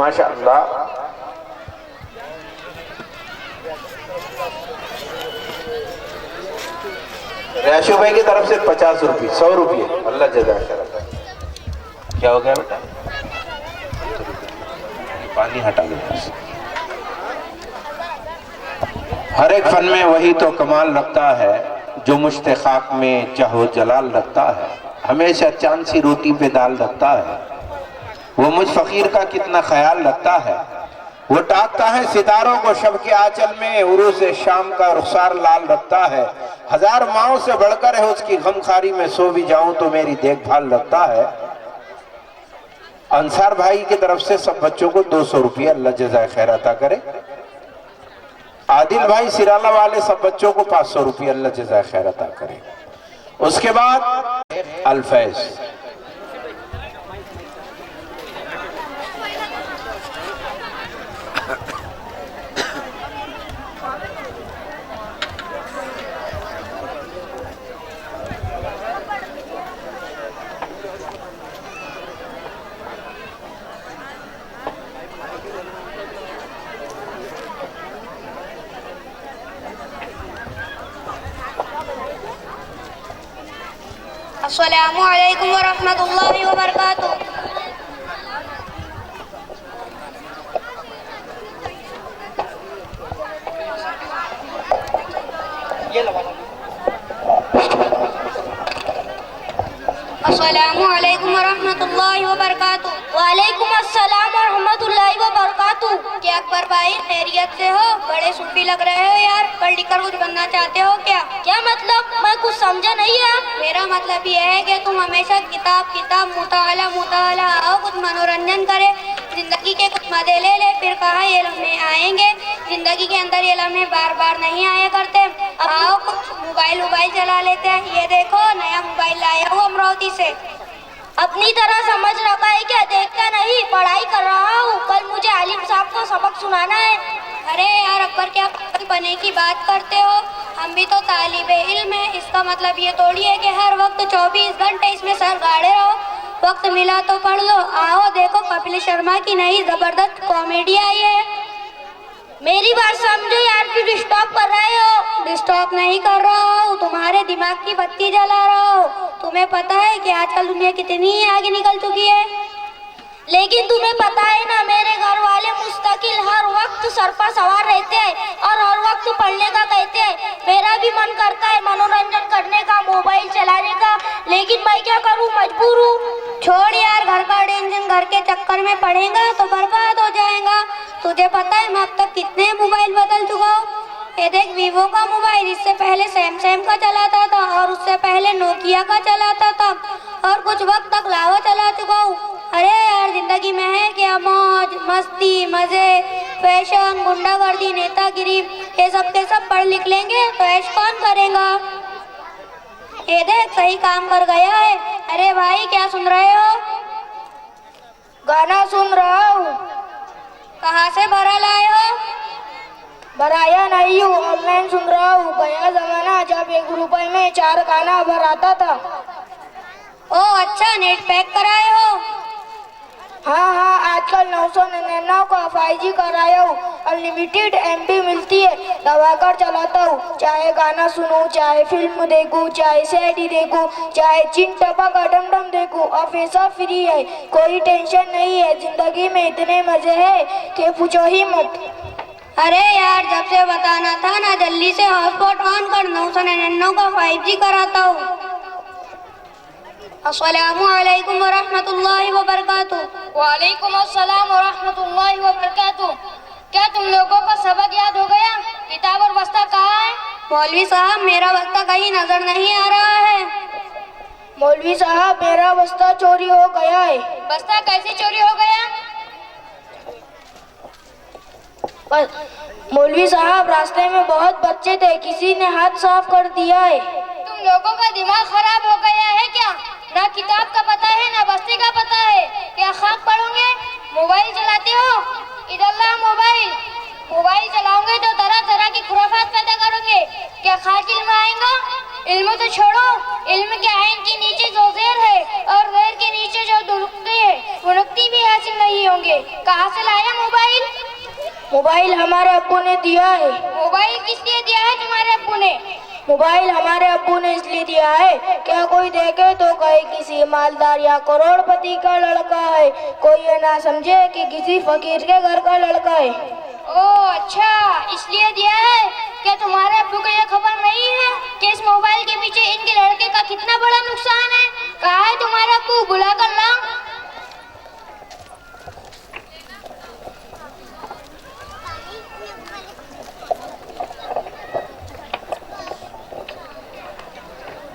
माशाअल्लाह। रियाशु भाई की तरफ से 50 रुपये, 100 रुपये, अल्लाह जज़ाक। क्या हो गया बेटा? पानी हटा दो। हर एक फन में वही तो कमाल रखता है जो मुश्ते खाक में चाहो जलाल रखता है, हमेशा चांद सी रोटी पे दाल रखता है। वो मुझ फकीर का कितना ख्याल रखता है, वो टाकता है सितारों को शब के आंचल में, उरू से शाम का रुखसार लाल रखता है। हजार माओं से बढ़कर है उसकी गमखारी में, सो भी जाऊं तो मेरी देखभाल रखता है। अंसार भाई की तरफ से सब बच्चों को 200 रुपये, अल्लाह जज़ाए खैर अता करे। आदिल भाई सिराला वाले सब बच्चों को 500 रुपये, अल्लाह जज़ाए खैर अता करे। उसके बाद अल्फैज, अस्सलामु अलैकुम वरहमतुल्लाहि वबरकातुह। अस्सलामु अलैकुम वरहमतुल्लाहि वबरकातुह। वालेकुम अस्सलाम वरहमतुल्लाहि वबरकातुह। क्या अकबर भाई खैरियत से हो? बड़े सूफी लग रहे हो यार, पढ़ लिख कर कुछ बनना चाहते हो क्या? क्या मतलब? मैं कुछ समझा नहीं है। मेरा मतलब यह है कि तुम हमेशा किताब किताब मुताला मुताला आओ, कुछ मनोरंजन करे, जिंदगी के कुछ मजे ले ले, फिर कहा ये लम्हे आएंगे। जिंदगी के अंदर ये लम्हे बार बार नहीं आया करते। आओ कुछ मोबाइल चला लेते हैं। ये देखो नया मोबाइल लाया हूँ अमरावती से। अपनी तरह समझ रखा है क्या? देखता नहीं, पढ़ाई कर रहा हूँ। कल मुझे आलिम साहब को सबक सुनाना है। अरे यार अकबर, क्या पागल बने की बात करते हो? हम भी तो तालिबे इल्म है। इसका मतलब ये थोड़ी है कि हर वक्त 24 घंटे इसमें सर गाड़े रहो। वक्त मिला तो पढ़ लो। आओ देखो कपिल शर्मा की नई जबरदस्त कॉमेडी आई है। मेरी बात समझो यार, क्यों डिस्टर्ब कर रहे हो? डिस्टर्ब नहीं कर रहा हूँ, तुम्हारे दिमाग की बत्ती जला रहा हूँ। तुम्हें पता है कि आजकल दुनिया कितनी आगे निकल चुकी है। लेकिन तुम्हें पता है ना, मेरे घर वाले मुस्तकिल हर वक्त सर पर सवार रहते हैं और हर वक्त पढ़ने का कहते हैं। मेरा भी मन करता है मनोरंजन करने का, मोबाइल चलाने का, लेकिन मैं क्या करूं, मजबूर हूँ। छोड़ यार, घर का टेंशन, घर के चक्कर में पड़ेगा तो बर्बाद हो जाएगा। तुझे पता है मैं अब तक कितने मोबाइल बदल चुका हूँ? ये देख वीवो का मोबाइल, इससे पहले सैमसंग का चलाता था और उससे पहले नोकिया का चलाता था और कुछ वक्त तक लावा चला चुका हूँ। अरे यार जिंदगी में है क्या? मौज मस्ती मजे, फैशन, गुंडागर्दी, नेतागिरी, ये सब के सब पढ़ लिख लेंगे तो ऐश कौन करेगा? ये देख सही काम कर गया है। अरे भाई क्या सुन रहे हो? गाना सुन रहा हूँ। कहाँ से भरा लाए हो? भराया नहीं हूँ, ऑनलाइन सुन रहा हूँ। गया जमाना जब 1 रुपए में 4 गाना भर आता था। ओह अच्छा, नेट पैक कराए हो? हाँ, आजकल 999 का 5G कराया हूँ। अनलिमिटेड MB मिलती है, दबाकर चलाता हूँ। चाहे गाना सुनूं, चाहे फिल्म देखूं, चाहे CD देखूं, चाहे चिन टपक डम देखूं, अब ये सब फ्री है। कोई टेंशन नहीं है। जिंदगी में इतने मजे हैं कि पूछो ही मत। अरे यार जब से बताना था ना, जल्दी से हॉटस्पॉट ऑन कर, 999 का 5G कराता हूँ। अस्सलामु अलैकुम वरहमतुल्लाहि वबरकातुह। वालेकुम अस्सलाम वरहमतुल्लाहि वबरकातुह। क्या तुम लोगों को सबक याद हो गया? किताब और बस्ता कहाँ है? मौलवी साहब मेरा बस्ता कहीं नजर नहीं आ रहा है। मौलवी साहब मेरा बस्ता चोरी हो गया है। बस्ता कैसे चोरी हो गया? मौलवी साहब रास्ते में बहुत बच्चे थे, किसी ने हाथ साफ कर दिया है। तुम लोगों का दिमाग खराब हो गया है क्या? ना किताब का पता है ना बस्ते का पता है। क्या खाक पढ़ोगे? मोबाइल चलाते हो? इधर ला मोबाइल चलाओगे तो तरह तरह की खुराफात पैदा करोगे। क्या खाक इल्म आएगा? इल्म तो छोड़ो, इल्म के आइन के नीचे जो ज़ेर है और ज़ेर के नीचे जो दुरुक्ती है, वो नुक्ती भी हासिल नहीं होंगे। कहाँ से लाए अब्बू ने दिया है। मोबाइल किस लिए दिया है तुम्हारे अब्बू ने? मोबाइल हमारे अब्बू ने इसलिए दिया है, क्या कोई देखे तो कहे किसी मालदार या करोड़पति का लड़का है, कोई ये ना समझे कि किसी फकीर के घर का लड़का है। ओह अच्छा, इसलिए दिया है। क्या तुम्हारे अब्बू को यह खबर नहीं है कि इस मोबाइल के पीछे इनके लड़के का कितना बड़ा नुकसान है? कहाँ है तुम्हारा अब्बू? बुला कर लाओ।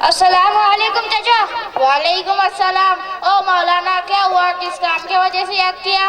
अस्सलाम वालेकुम चाचा। वालेकुम अस्सलाम। ओ मौलाना, क्या हुआ, किस काम की वजह से याद किया?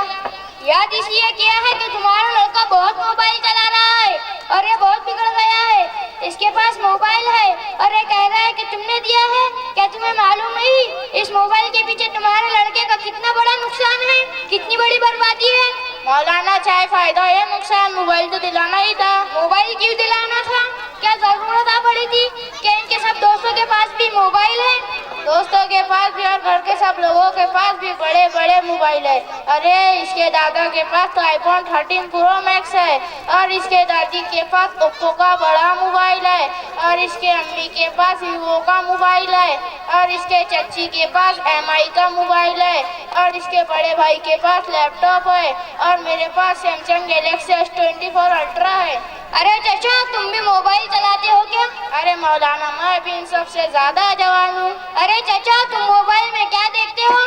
याद इसलिए किया है कि तुम्हारा लड़का बहुत मोबाइल चला रहा है और ये बहुत बिगड़ गया है। इसके पास मोबाइल है और ये कह रहा है कि तुमने दिया है। क्या तुम्हें मालूम नहीं इस मोबाइल के पीछे तुम्हारे लड़के का कितना बड़ा नुकसान है, कितनी बड़ी बर्बादी है? मौलाना, चाहे फायदा या नुकसान, मोबाइल तो दिलाना ही था। मोबाइल क्यों दिलाना था? क्या जरूरत आ पड़ी थी? क्या इनके सब दोस्तों के पास भी मोबाइल है? दोस्तों के पास भी और घर के सब लोगों के पास भी बड़े बड़े मोबाइल है। अरे इसके दादा के पास तो आईफोन 13 प्रो मैक्स है और इसके दादी के पास ओप्पो का बड़ा मोबाइल है और इसके अम्मी के पास वीवो का मोबाइल है और इसके चच्ची के पास एमआई का मोबाइल है और इसके बड़े भाई के पास लैपटॉप है और मेरे पास सैमसंग गैलेक्सी S24 अल्ट्रा है। अरे चाचा, तुम भी मोबाइल चलाते हो क्या? अरे मौलाना, मैं भी इन सबसे ज्यादा जवान हूँ। अरे चाचा, तुम मोबाइल में क्या देखते हो?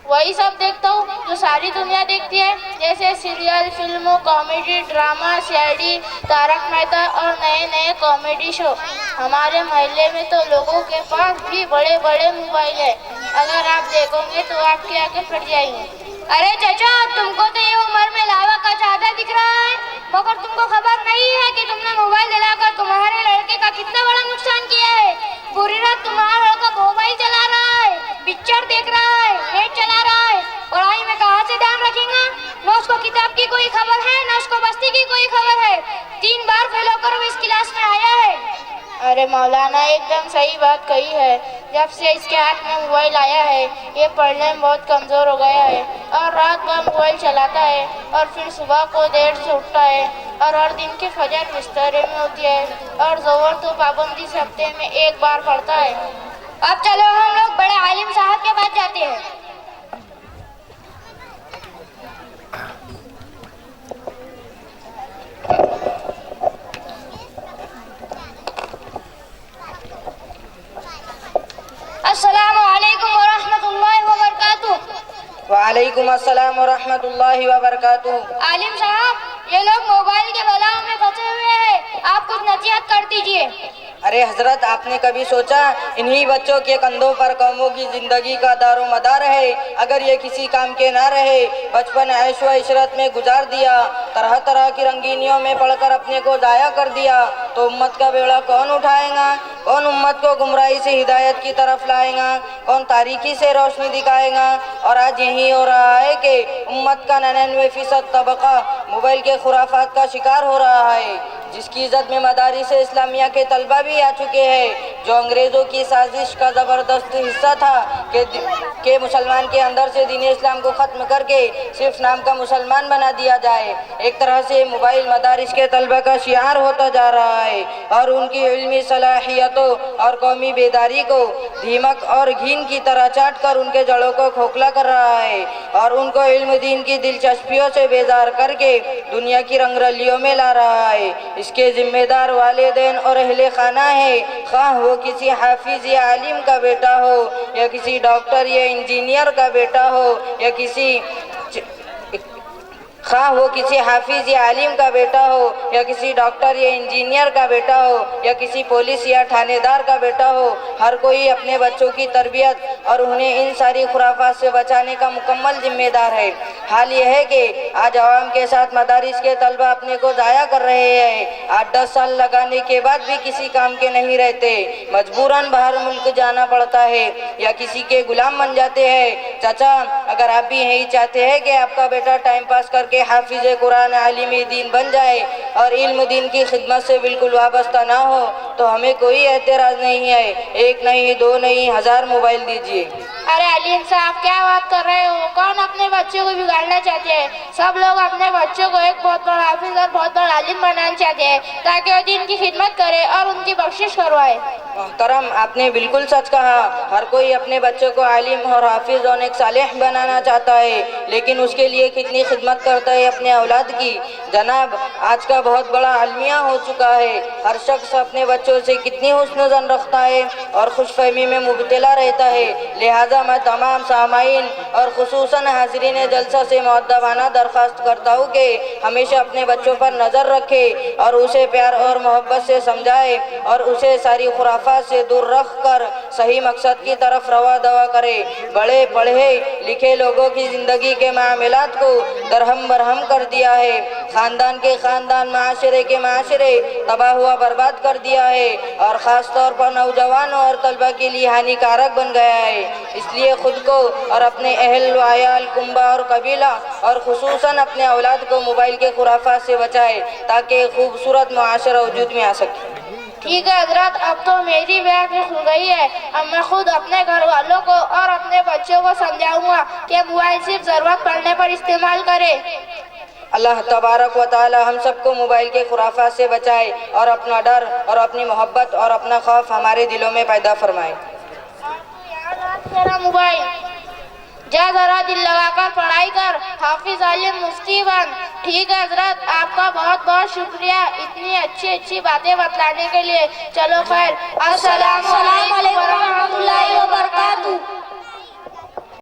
वही सब देखता हूँ जो सारी दुनिया देखती है, जैसे सीरियल, फिल्मों, comedy, drama, CID, Tarak Mehta और नए नए कॉमेडी शो। हमारे मोहल्ले में तो लोगों के पास भी बड़े बड़े मोबाइल है। अगर आप देखोगे तो आपके आगे फट जाएंगे। अरे चाचा, तुमको तो ये उम्र में लावा का चादर दिख रहा है, मगर तुमको खबर नहीं है कि तुमने मोबाइल दिलाकर तुम्हारे लड़के का कितना बड़ा नुकसान किया है। पूरी रात तुम्हारा लड़का मोबाइल चला रहा है, पिक्चर देख रहा है, नेट चला रहा है। पढ़ाई में कहाँ से ध्यान रखेगा? न उसको किताब की कोई खबर है, न उसको बस्ती की कोई खबर है। 3 बार फेल होकर वो इस क्लास में आया है। अरे मौलाना, एकदम सही बात कही है। जब से इसके हाथ में मोबाइल आया है, ये पढ़ने में बहुत कमज़ोर हो गया है और रात भर मोबाइल चलाता है और फिर सुबह को देर से उठता है और हर दिन की फजर बिस्तरे में होती है और ज़ोहर तो पाबंदी से हफ्ते में 1 बार पढ़ता है। अब चलो हम लोग बड़े आलिम साहब के पास जाते हैं। अस्सलामु अलैकुम व रहमतुल्लाहि व बरकातुहू। वालेकुम अस्सलाम व रहमतुल्लाहि व बरकातुहू। आलिम साहब, ये लोग मोबाइल के बलाओं में फंसे हुए हैं, आप कुछ नसीहत कर दीजिए। अरे हजरत, आपने कभी सोचा इन्हीं बच्चों के कंधों पर कौमों की जिंदगी का दारो मदार है। अगर ये किसी काम के ना रहे, बचपन ऐश व इशरत में गुजार दिया, तरह तरह की रंगीनियों में पढ़कर अपने को जाया कर दिया, तो उम्मत का बेड़ा कौन उठाएगा? कौन उम्मत को गुमराही से हिदायत की तरफ लाएगा? कौन तारीकी से रोशनी दिखाएगा? और आज यही हो रहा है कि उम्मत का 99% तबका मोबाइल के खुराफात का शिकार हो रहा है, जिसकी इज्जत में मदारिस इस्लामिया के तलबा भी आ चुके हैं, जो अंग्रेज़ों की साजिश का ज़बरदस्त हिस्सा था कि मुसलमान के अंदर से दीन इस्लाम को ख़त्म करके सिर्फ नाम का मुसलमान बना दिया जाए। एक तरह से मोबाइल मदारिस के तलबा का शियार होता जा रहा है और उनकी इल्मी सलाहियतों और कौमी बेदारी को दीमक और घीन की तरह चाट कर उनके जड़ों को खोखला कर रहा है और उनको इल्म दीन की दिलचस्पियों से बेजार करके दुनिया की रंगरलियों में ला रहा है। इसके जिम्मेदार वालिदैन और अहले खाना है, खाह वो किसी हाफिज या आलिम का बेटा हो या किसी डॉक्टर या इंजीनियर का बेटा हो या खाह वो किसी हाफिज या आलिम का बेटा हो या किसी डॉक्टर या इंजीनियर का बेटा हो या किसी पुलिस या थानेदार का बेटा हो, हर कोई अपने बच्चों की तरबियत और उन्हें इन सारी खुराफात से बचाने का मुकम्मल जिम्मेदार है। हाल यह है कि आज अवाम के साथ मदारिस के तलबा अपने को ज़ाया कर रहे हैं। 8-10 साल लगाने के बाद भी किसी काम के नहीं रहते, मजबूरन बाहर मुल्क जाना पड़ता है या किसी के गुलाम बन जाते हैं। चाचा, अगर आप भी यही चाहते हैं कि आपका बेटा टाइम पास करके हाफिज कुरान आलिम दीन बन जाए और इल्म दीन की खिदमत से बिल्कुल वाबस्ता ना हो, तो हमें कोई एतराज़ नहीं है। एक नहीं, दो नहीं, 1000 मोबाइल दीजिए। अरे अलीम साहब, क्या बात कर रहे हो? कौन अपने बच्चों को बिगाड़ना चाहते हैं? सब लोग अपने बच्चों को एक बहुत बड़ा हाफिज और बहुत बड़ा आलिम बनाना चाहते हैं ताकि वो दीन की खिदमत करे और उनकी बख्शिश करवाए। मोहतरम, आपने बिल्कुल सच कहा। हर कोई अपने बच्चों को आलिम और हाफिज और एक सालेह बनाना चाहता है, लेकिन उसके लिए कितनी खिदमत करता है अपने औलाद की। जनाब, आज का बहुत बड़ा अलमिया हो चुका है। हर शख्स अपने बच्चों से कितनी हुस्न ज़न रखता है और खुशफहमी में मुब्तला रहता है। लिहाजा मैं तमाम सामाईन और खुसूसन हाज़रीन जलसा से मुअद्दबाना दरख्वास्त करता हूँ कि हमेशा अपने बच्चों पर नज़र रखे और उसे प्यार और मोहब्बत से समझाए और उसे सारी खुराफात से दूर रख कर सही मकसद की तरफ रवा दवा करे। बड़े पढ़े लिखे लोगों की ज़िंदगी के मामलात को दरहम बरहम कर दिया है। ख़ानदान के ख़ानदान, माशरे के माशरे तबाह हुआ बर्बाद कर दिया है और ख़ास तौर पर नौजवानों और तलबा के लिए हानिकारक बन गया है। इसलिए खुद को और अपने अहल वायाल कुंबा और कबीला और खुसूसन अपने औलाद को मोबाइल के खुराफात से बचाए ताकि खूबसूरत मुआशरा वजूद में आ सके। ठीक है हजरत, अब तो मेरी बात भी खुल गई है। अब मैं खुद अपने घर वालों को और अपने बच्चों को समझाऊंगा कि मोबाइल सिर्फ ज़रूरत पड़ने पर इस्तेमाल करे। अल्लाह तबारक व तआला हम सबको मोबाइल के खुराफात से बचाए और अपना डर और अपनी मोहब्बत और अपना खौफ हमारे दिलों में पैदा फरमाए। तेरा मोबाइल जा, जरा दिल लगाकर पढ़ाई कर, हाफिज आलिम मुफ्ती बन। ठीक है हजरत, आपका बहुत बहुत शुक्रिया इतनी अच्छी अच्छी बातें बतलाने के लिए। चलो खैर, अस्सलाम वालेकुम व रहमतुल्लाहि व बरकातहू।